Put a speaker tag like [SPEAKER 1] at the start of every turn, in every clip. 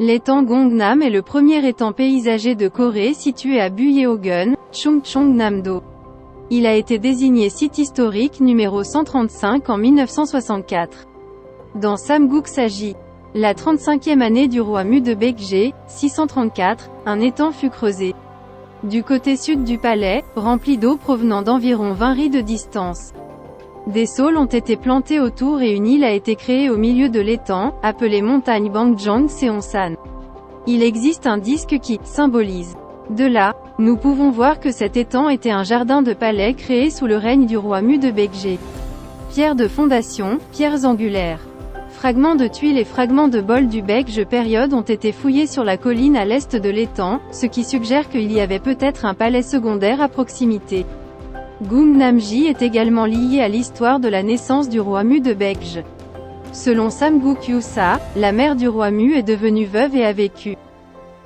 [SPEAKER 1] L'étang Gongnam est le premier étang paysager de Corée situé à Buyeogun, Chungcheongnam-do. Il a été désigné site historique numéro 135 en 1964. Dans Samguk-saji, la 35e année du roi Mu de Baekje, 634, un étang fut creusé. Du côté sud du palais, rempli d'eau provenant d'environ 20 ri de distance. Des saules ont été plantés autour et une île a été créée au milieu de l'étang, appelée montagne Bangjang Seonsan. Il existe un disque qui symbolise. De là, nous pouvons voir que cet étang était un jardin de palais créé sous le règne du roi Mu de Baekje. Pierres de fondation, pierres angulaires. Fragments de tuiles et fragments de bols du Baekje période ont été fouillés sur la colline à l'est de l'étang, ce qui suggère qu'il y avait peut-être un palais secondaire à proximité. Gungnam-ji est également lié à l'histoire de la naissance du roi Mu de Baekje. Selon Samguk-yusa, la mère du roi Mu est devenue veuve et a vécu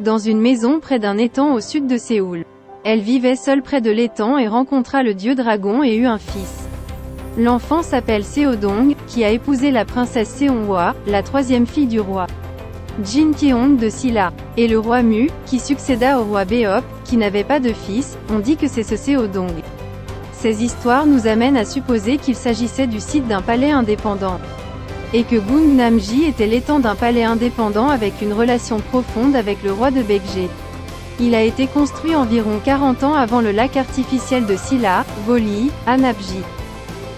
[SPEAKER 1] dans une maison près d'un étang au sud de Séoul. Elle vivait seule près de l'étang et rencontra le dieu dragon et eut un fils. L'enfant s'appelle Seodong, qui a épousé la princesse Seonhwa, la troisième fille du roi Jin Keong de Silla. Et le roi Mu, qui succéda au roi Beop, qui n'avait pas de fils, on dit que c'est ce Seodong. Ces histoires nous amènent à supposer qu'il s'agissait du site d'un palais indépendant. Et que Gungnam-ji était l'étang d'un palais indépendant avec une relation profonde avec le roi de Baekje. Il a été construit environ 40 ans avant le lac artificiel de Silla, Voli, Hanapji.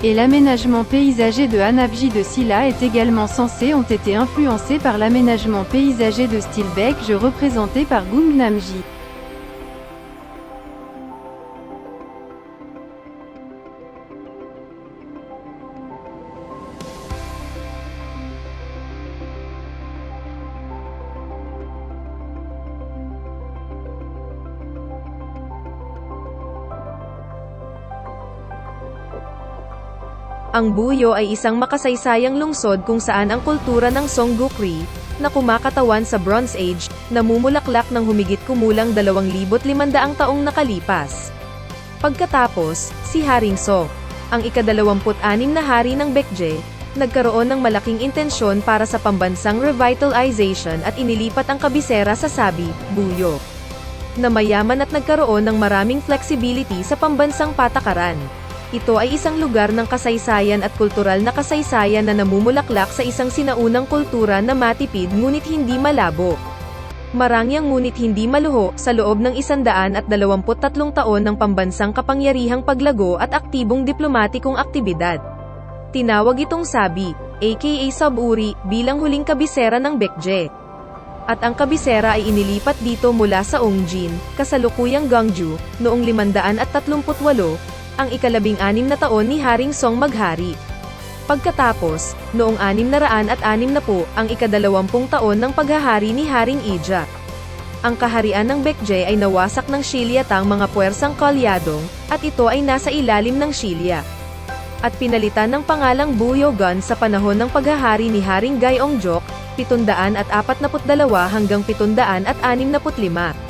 [SPEAKER 1] Et l'aménagement paysager de Hanapji de Silla est également censé ont été influencés par l'aménagement paysager de style Baekje représenté par Gungnam-ji.
[SPEAKER 2] Ang Buyo ay isang makasaysayang lungsod kung saan ang kultura ng Songgukri, na kumakatawan sa Bronze Age, namumulaklak ng humigit kumulang 2,500 taong nakalipas. Pagkatapos, si Haring So, ang ika-26 na hari ng Baekje, nagkaroon ng malaking intensyon para sa pambansang revitalization at inilipat ang kabisera sa Sabi, Buyo, na mayaman at nagkaroon ng maraming flexibility sa pambansang patakaran. Ito ay isang lugar ng kasaysayan at kultural na kasaysayan na namumulaklak sa isang sinaunang kultura na matipid ngunit hindi malabo. Marangyang ngunit hindi maluho sa loob ng 123 taon ng pambansang kapangyarihang paglago at aktibong diplomatikong aktibidad. Tinawag itong Sabi, aka Saburi, bilang huling kabisera ng Baekje. At ang kabisera ay inilipat dito mula sa Ongjin, kasalukuyang Gwangju, noong 538, ang ika-16 na taon ni Haring Song maghari. Pagkatapos, noong 660 ang ika-20 taon ng paghahari ni Haring Ija. Ang kaharian ng Baekje ay nawasak ng Shilyatang mga puwersang Kalyadong, at ito ay nasa ilalim ng Shilya. At pinalitan ng pangalang Buyogun sa panahon ng paghahari ni Haring Gyeongjok, 742 hanggang 765.